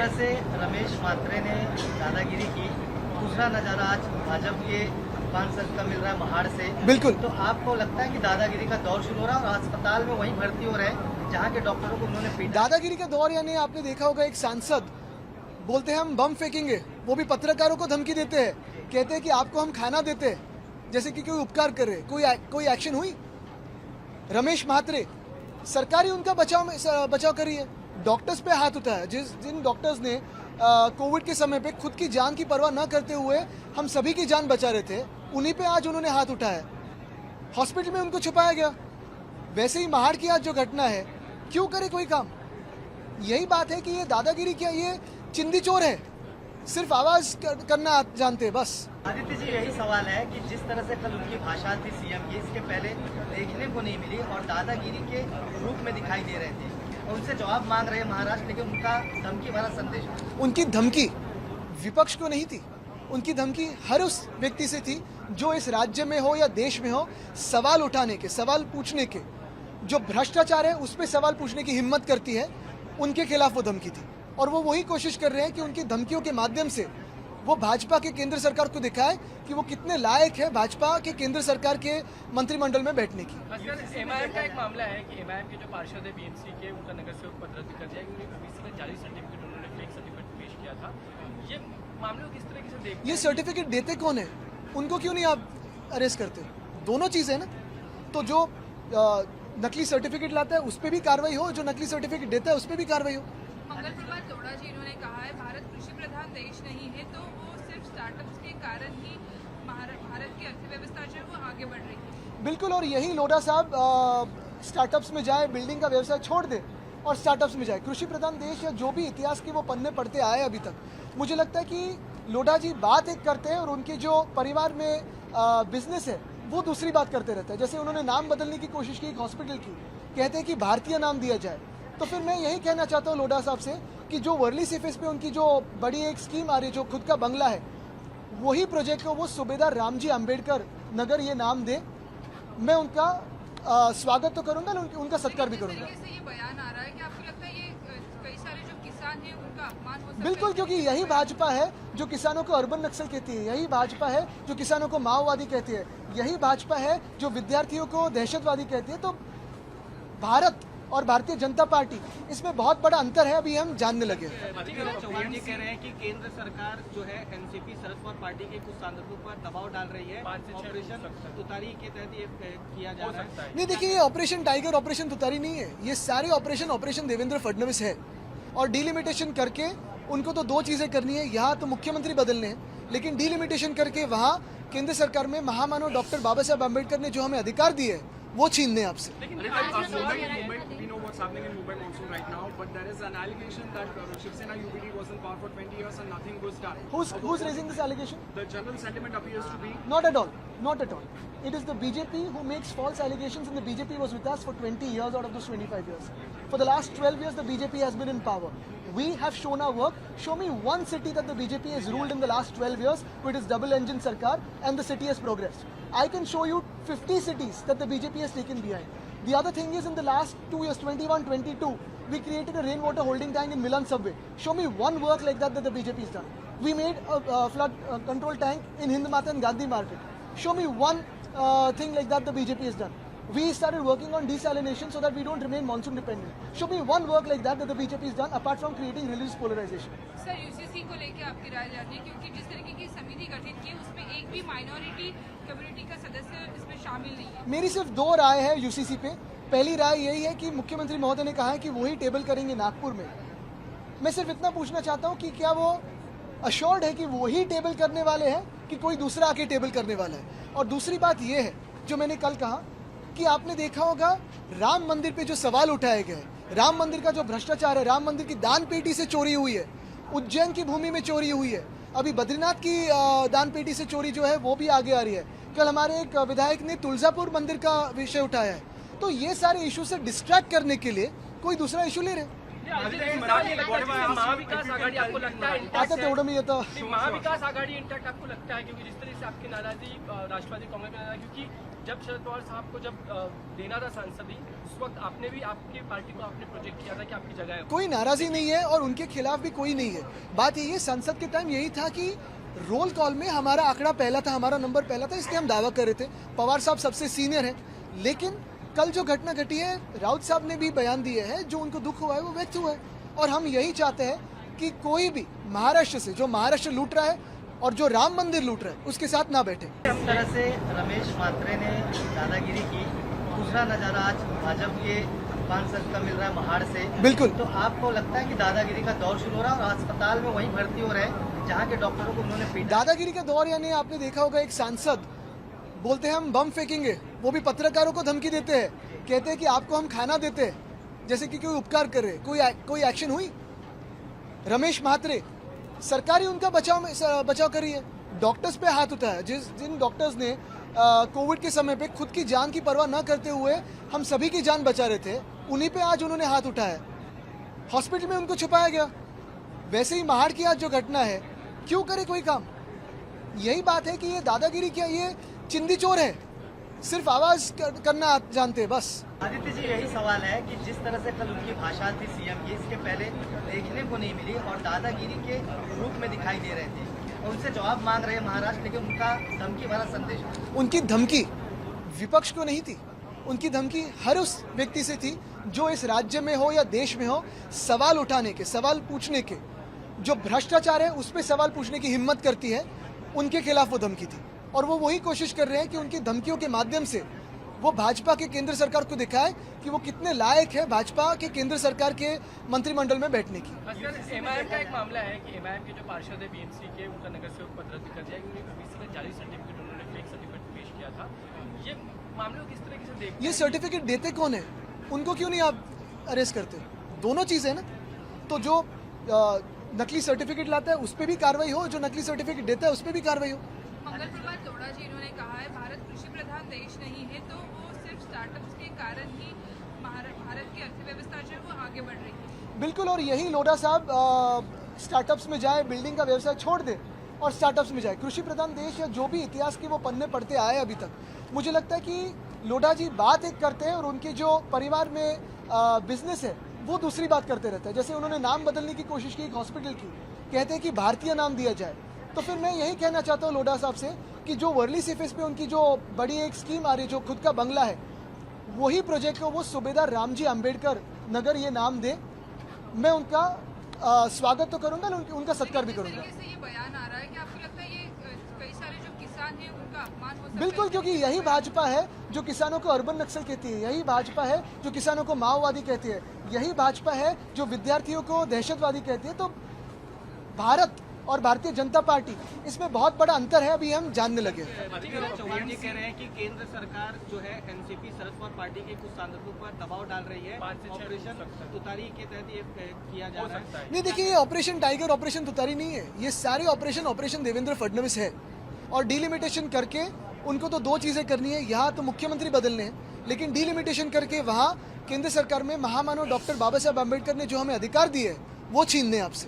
तरह से रमेश म्हात्रे ने दादागिरी की, दूसरा नज़ारा आज भाजपा के पान सर का मिल रहा है महाड़ से। बिल्कुल। तो आपको लगता है कि दादागिरी का दौर शुरू हो रहा है और अस्पताल में वहीं भर्ती हो रहे हैं जहाँ के डॉक्टरों को उन्होंने पीटा? दादागिरी का दौर यानी आपने देखा होगा एक सांसद बोलते हैं हम बम फेंकेंगे, वो भी पत्रकारों को धमकी देते हैं, कहते हैं कि आपको हम खाना देते हैं, जैसे कि कोई उपकार कर रहे। कोई एक्शन हुई? रमेश म्हात्रे सरकार ही उनका बचाव कर रही है, डॉक्टर्स पे हाथ उठाया। जिन डॉक्टर्स ने कोविड के समय पे खुद की जान की परवाह न करते हुए हम सभी की जान बचा रहे थे, उन्हीं पे आज उन्होंने हाथ उठाया। हॉस्पिटल में उनको छुपाया गया। वैसे ही महाड़ की आज जो घटना है, क्यों करे कोई काम? यही बात है कि ये दादागिरी क्या, ये चिंदी चोर है, सिर्फ आवाज करना जानते हैं बस। आदित्य जी, यही सवाल है कि जिस तरह से कल उनकी भाषा थी सीएम की, इसके पहले देखने को नहीं मिली और दादागिरी के रूप में दिखाई दे रहे थे। उनसे जवाब मांग रहे हैं महाराष्ट्र, लेकिन उनका धमकी भरा संदेश। उनकी धमकी विपक्ष को नहीं थी, उनकी धमकी हर उस व्यक्ति से थी जो इस राज्य में हो या देश में हो, सवाल उठाने के, सवाल पूछने के, जो भ्रष्टाचार है उस पर सवाल पूछने की हिम्मत करती है, उनके खिलाफ वो धमकी थी। और वो वही कोशिश कर रहे हैं कि उनकी धमकियों के माध्यम से वो भाजपा के केंद्र सरकार को दिखाए कि वो कितने लायक है भाजपा के केंद्र सरकार के मंत्रिमंडल में बैठने की। एमआईएम का एक मामला है कि एमआईएम के जो पार्षद है बीएमसी के, उनका नगर सेवक पद रद्द कर दिया क्योंकि ओबीसी का जाली सर्टिफिकेट उन्होंने फेक सर्टिफिकेट पेश किया था। ये मामले को किस तरीके से देखते हैं? ये सर्टिफिकेट देते कौन है? उनको क्यों नहीं आप अरेस्ट करते? दोनों चीज़ है ना। तो जो नकली सर्टिफिकेट लाता है उस पर भी कार्रवाई हो, जो नकली सर्टिफिकेट देता है उस पर भी कार्रवाई हो। मंगल प्रभात लोढ़ा जी इन्होंने कहा है भारत कृषि प्रधान देश नहीं है, तो वो सिर्फ स्टार्टअप्स के कारण ही भारत की अर्थव्यवस्था जो है वो आगे बढ़ रही है। बिल्कुल, और यही लोढ़ा साहब स्टार्टअप्स में जाए, बिल्डिंग का व्यवसाय छोड़ दे और स्टार्टअप्स में जाए। कृषि प्रधान देश या जो भी इतिहास के वो पन्ने पढ़ते आए अभी तक, मुझे लगता है कि लोढ़ा जी बात एक करते हैं और उनके जो परिवार में बिजनेस है वो दूसरी बात करते रहते हैं। जैसे उन्होंने नाम बदलने की कोशिश की एक हॉस्पिटल की, कहते हैं कि भारतीय नाम दिया जाए। तो फिर मैं यही कहना चाहता हूँ लोढ़ा साहब से कि जो वर्ली सीफेस पे उनकी जो बड़ी एक स्कीम आ रही है, जो खुद का बंगला है, वही प्रोजेक्ट को वो सूबेदार रामजी अंबेडकर नगर ये नाम दे। मैं उनका स्वागत तो करूंगा, उनका सत्कार भी करूंगा। ये बयान आ रहा है कि आपको लगता है ये कई सारे जो किसान हैं उनका अपमान हो सकता है? बिल्कुल, क्योंकि यही भाजपा है जो किसानों को अर्बन नक्सल कहती है, यही भाजपा है जो किसानों को माओवादी कहती है, यही भाजपा है जो विद्यार्थियों को दहशतवादी कहती है। तो भारत और भारतीय जनता पार्टी, इसमें बहुत बड़ा अंतर है, अभी हम जानने लगे। चौहान जी कह रहे हैं कि केंद्र सरकार जो है एनसीपी शरद पवार पार्टी के कुछ सांसदों पर दबाव डाल रही है, ऑपरेशन तुतारी के तहत ये किया जा रहा है। नहीं, देखिए, ये ऑपरेशन टाइगर, ऑपरेशन तुतारी नहीं है, ये सारे ऑपरेशन देवेंद्र फडणवीस है। और डिलिमिटेशन करके उनको तो दो चीजें करनी है, यहाँ तो मुख्यमंत्री बदलने हैं, लेकिन डिलिमिटेशन करके वहाँ केंद्र सरकार में महामानव डॉक्टर बाबा साहब अम्बेडकर ने जो हमें अधिकार दिए है वो छीनने आपसे। What's happening in Mumbai monsoon right now, but there is an allegation that Shiv Sena UBD was in power for 20 years and nothing was done. Who's raising this allegation? The general sentiment appears to be Not at all. Not at all. It is the BJP who makes false allegations, and the BJP was with us for 20 years out of those 25 years. For the last 12 years, the BJP has been in power. We have shown our work. Show me one city that the BJP has ruled in the last 12 years, with its double-engine sarkar, and the city has progressed. I can show you 50 cities that the BJP has taken behind. The other thing is, in the last 2 years, 21-22, we created a rainwater holding tank in Milan subway. Show me one work like that the BJP has done. We made a flood control tank in Hind Mata and Gandhi Market. Show me one thing like that the BJP has done. We started working on desalination so that we don't remain monsoon dependent. Show me one work like that the BJP has done apart from creating religious polarization. Sir, UCC को लेके आपकी राय जाननी है, क्योंकि जिस तरीके की समिति गठित की उसमें एक भी माइनॉरिटी कम्युनिटी का सदस्य इसमें शामिल नहीं है। मेरी सिर्फ दो राय है यूसीसी पे। पहली राय यही है कि मुख्यमंत्री महोदय ने कहा है कि वही टेबल करेंगे नागपुर में। मैं सिर्फ इतना पूछना चाहता हूँ कि क्या वो अश्योर्ड है कि वही टेबल करने वाले हैं कि कोई दूसरा आके टेबल करने वाला है। और दूसरी बात ये है जो मैंने कल कहा कि आपने देखा होगा राम मंदिर पे जो सवाल उठाए गए, राम मंदिर का जो भ्रष्टाचार है, राम मंदिर की दान पेटी से चोरी हुई है, उज्जैन की भूमि में चोरी हुई है, अभी बद्रीनाथ की दान पेटी से चोरी जो है वो भी आगे आ रही है। कल हमारे एक विधायक ने तुलजापुर मंदिर का विषय उठाया है। तो ये सारे इशू से डिस्ट्रैक्ट करने के लिए कोई दूसरा इशू ले रहे हैं। महाविकास आघाडी आपको लगता है आता तेवढं मी येतं महाविकास आघाडी इंटैक्ट आपको लगता है क्योंकि जिस तरह से आपकी नाराजगी राष्ट्रवादी कांग्रेस में क्योंकि जब शरद पवार साहब को जब देना था सांसदी उस वक्त आपने भी आपकी पार्टी को आपने प्रोजेक्ट किया था कि आपकी जगह है। कोई नाराजी नहीं है और उनके खिलाफ भी कोई नहीं है। बात यही है, संसद के टाइम यही था कि रोल कॉल में हमारा आंकड़ा पहला था, हमारा नंबर पहला था, इसलिए हम दावा कर रहे थे। पवार साहब सबसे सीनियर हैं, लेकिन कल जो घटना घटी है, राउत साहब ने भी बयान दिए हैं, जो उनको दुख हुआ है वो व्यक्त हुआ है। और हम यही चाहते हैं कि कोई भी महाराष्ट्र से, जो महाराष्ट्र लूट रहा है और जो राम मंदिर लूट रहा है, उसके साथ ना बैठे। इस तरह से रमेश म्हात्रे ने दादागिरी की, दूसरा नजारा आज भाजपा के अफगान संघ का मिल रहा है महाड़ से। बिल्कुल। तो आपको लगता है कि दादागिरी का दौर शुरू हो रहा है और अस्पताल में वहीं भर्ती हो रहे हैं जहाँ के डॉक्टरों को उन्होंने पीटा? दादागिरी का दौर यानी आपने देखा होगा, एक सांसद बोलते हैं हम बम फेंकेंगे, वो भी पत्रकारों को धमकी देते हैं, कहते हैं कि आपको हम खाना देते हैं, जैसे कि कोई उपकार कर रहे। कोई एक्शन हुई? रमेश म्हात्रे, सरकार ही उनका बचाव कर रही है। डॉक्टर्स पे हाथ उठाया, जिन डॉक्टर्स ने कोविड के समय पे खुद की जान की परवाह न करते हुए हम सभी की जान बचा रहे थे, उन्हीं पे आज उन्होंने हाथ उठाया। हॉस्पिटल में उनको छुपाया गया। वैसे ही महाड़ की आज जो घटना है, क्यों करे कोई काम? यही बात है कि ये दादागिरी क्या, ये चिंदी चोर है, सिर्फ आवाज करना जानते हैं बस। आदित्य जी, यही सवाल है कि जिस तरह से कल उनकी भाषा थी सीएम की, इसके पहले देखने को नहीं मिली और दादागिरी के रूप में दिखाई दे रहे थे। उनसे जवाब मांग रहे महाराष्ट्र, लेकिन उनका धमकी भरा संदेश। उनकी धमकी विपक्ष को नहीं थी, उनकी धमकी हर उस व्यक्ति से थी जो इस राज्य में हो या देश में हो, सवाल उठाने के, सवाल पूछने के, जो भ्रष्टाचार है उस पर सवाल पूछने की हिम्मत करती है, उनके खिलाफ वो धमकी थी। और वो वही कोशिश कर रहे हैं कि उनकी धमकियों के माध्यम से वो भाजपा के केंद्र सरकार को दिखाए कि वो कितने लायक है भाजपा के केंद्र सरकार के मंत्रिमंडल में बैठने की। एमआईएम का एक मामला है कि एमआईएम के जो पार्षद है बीएमसी के, उनका नगर सेवक पद रद्द कर दिया क्योंकि ओबीसी का जाली सर्टिफिकेट उन्होंने फेक सर्टिफिकेट पेश किया था। ये मामले को किस तरीके से देखते हैं? ये सर्टिफिकेट देते कौन है? उनको क्यों नहीं आप अरेस्ट करते? दोनों चीज़ है ना। तो जो नकली सर्टिफिकेट लाता है उस पर भी कार्रवाई हो, जो नकली सर्टिफिकेट देता है उस पर भी कार्रवाई हो। मंगल प्रभात लोढ़ा जी, इन्होंने कहा है भारत कृषि प्रधान देश नहीं है, तो वो सिर्फ स्टार्टअप्स के कारण ही भारत की अर्थव्यवस्था जो है वो आगे बढ़ रही है। बिल्कुल, और यही लोढ़ा साहब स्टार्टअप्स में जाए, बिल्डिंग का व्यवसाय छोड़ दे और स्टार्टअप्स में जाए। कृषि प्रधान देश या जो भी इतिहास के वो पन्ने पढ़ते आए अभी तक, मुझे लगता है कि लोढ़ा जी बात एक करते हैं और उनके जो परिवार में बिजनेस है वो दूसरी बात करते रहते हैं। जैसे उन्होंने नाम बदलने की कोशिश की एक हॉस्पिटल की, कहते हैं कि भारतीय नाम दिया जाए। तो फिर मैं यही कहना चाहता हूँ लोढ़ा साहब से कि जो वर्ली सीफेस पे उनकी जो बड़ी एक स्कीम आ रही है, जो खुद का बंगला है, वही प्रोजेक्ट को वो सूबेदार रामजी अंबेडकर नगर ये नाम दे। मैं उनका स्वागत तो करूंगा, उनका सत्कार भी करूंगा। जिस तरीके से ये बयान आ रहा है, कि आपको लगता है ये कई सारे जो किसान हैं उनका अपमान हो सकता है? बिल्कुल, क्योंकि यही भाजपा है जो किसानों को अर्बन नक्सल कहती है, यही भाजपा है जो किसानों को माओवादी कहती है, यही भाजपा है जो विद्यार्थियों को दहशतवादी कहती है। तो भारत और भारतीय जनता पार्टी, इसमें बहुत बड़ा अंतर है, अभी हम जानने लगे। चौहान जी कह रहे हैं कि केंद्र सरकार जो है एनसीपी शरद पवार पार्टी के कुछ सांसदों पर दबाव डाल रही है, ऑपरेशन तुतारी के तहत ये किया जा रहा है। नहीं, देखिए, ये ऑपरेशन टाइगर, ऑपरेशन तुतारी नहीं है, ये सारे ऑपरेशन देवेंद्र फडणवीस है। और डिलिमिटेशन करके उनको तो दो चीज़ें करनी है, यहाँ तो मुख्यमंत्री बदलने हैं, लेकिन डिलिमिटेशन करके वहाँ केंद्र सरकार में महामानव डॉक्टर बाबा साहब अम्बेडकर ने जो हमें अधिकार दिए वो छीनने आपसे।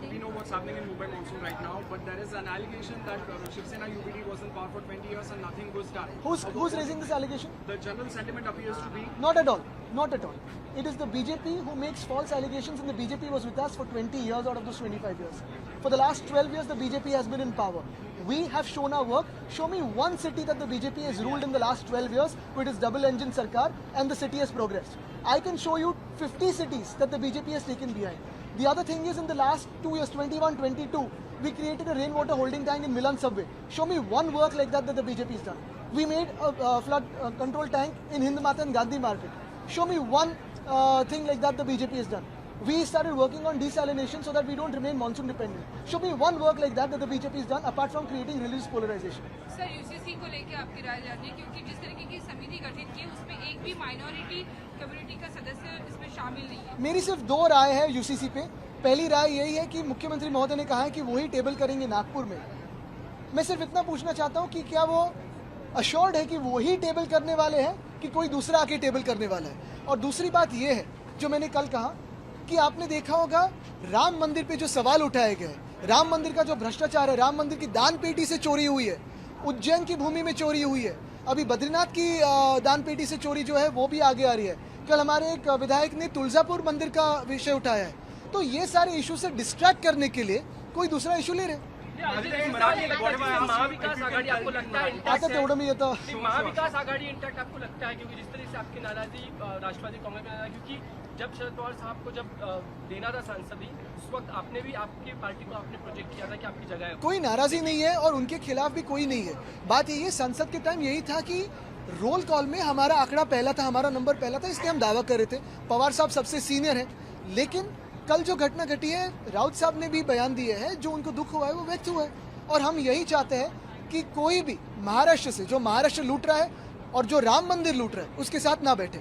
We know what's happening in Mumbai monsoon right now, but there is an allegation that Shiv Sena UBD was in power for 20 years and nothing was done. Who's raising this allegation? The general sentiment appears to be Not at all. Not at all. It is the BJP who makes false allegations, and the BJP was with us for 20 years out of those 25 years. For the last 12 years, the BJP has been in power. We have shown our work. Show me one city that the BJP has ruled in the last 12 years with its double-engine sarkar and the city has progressed. I can show you 50 cities that the BJP has taken behind. The other thing is, in the last 2 years, 21, 22, we created a rainwater holding tank in Milan subway. Show me one work like that the BJP has done. We made a flood control tank in Hind Mata and Gandhi Market. Show me one thing like that the BJP has done. We started working on desalination so that we don't remain monsoon dependent. Show me one work like that the BJP has done apart from creating religious polarization. Sir, UCC को लेके आपकी राय जाननी है, क्योंकि जिस तरीके की समिति गठित की उसमें एक भी माइनॉरिटी कम्युनिटी का सदस्य इसमें शामिल नहीं है। मेरी सिर्फ दो राय है यूसीसी पे। पहली राय यही है कि मुख्यमंत्री महोदय ने कहा है कि वही टेबल करेंगे नागपुर में। मैं सिर्फ इतना पूछना चाहता हूँ कि क्या वो अश्योर्ड है कि वही टेबल करने वाले हैं कि कोई दूसरा आके टेबल करने वाला है। और दूसरी बात ये है जो मैंने कल कहा कि आपने देखा होगा राम मंदिर पे जो सवाल उठाए गए, राम मंदिर का जो भ्रष्टाचार है, राम मंदिर की दान पेटी से चोरी हुई है, उज्जैन की भूमि में चोरी हुई है, अभी बद्रीनाथ की दान पेटी से चोरी जो है वो भी आगे आ रही है। कल हमारे एक विधायक ने तुलजापुर मंदिर का विषय उठाया है। तो ये सारे इशू से डिस्ट्रैक्ट करने के लिए कोई दूसरा इशू ले रहे महाविकास आघाड़ी आपको लगता है आता तेवढं मी येतं महाविकास आघाड़ी इंटैक्ट आपको लगता है क्योंकि जिस तरह से आपकी नाराजगी राष्ट्रवादी कांग्रेस में नाराजगी, क्योंकि जब शरद पवार साहब को जब देना था सांसदी उस वक्त आपने भी आपकी पार्टी को आपने प्रोजेक्ट किया था कि आपकी जगह है। कोई नाराजगी नहीं है और उनके खिलाफ भी कोई नहीं है। बात यही है, संसद के टाइम यही था कि रोल कॉल में हमारा आंकड़ा पहला था, हमारा नंबर पहला था, इसलिए हम दावा कर रहे थे। पवार साहब सबसे सीनियर हैं, लेकिन कल जो घटना घटी है, राउत साहब ने भी बयान दिए हैं, जो उनको दुख हुआ है वो व्यक्त हुआ है। और हम यही चाहते हैं कि कोई भी महाराष्ट्र से जो महाराष्ट्र लूट रहा है और जो राम मंदिर लूट रहा है उसके साथ ना बैठे।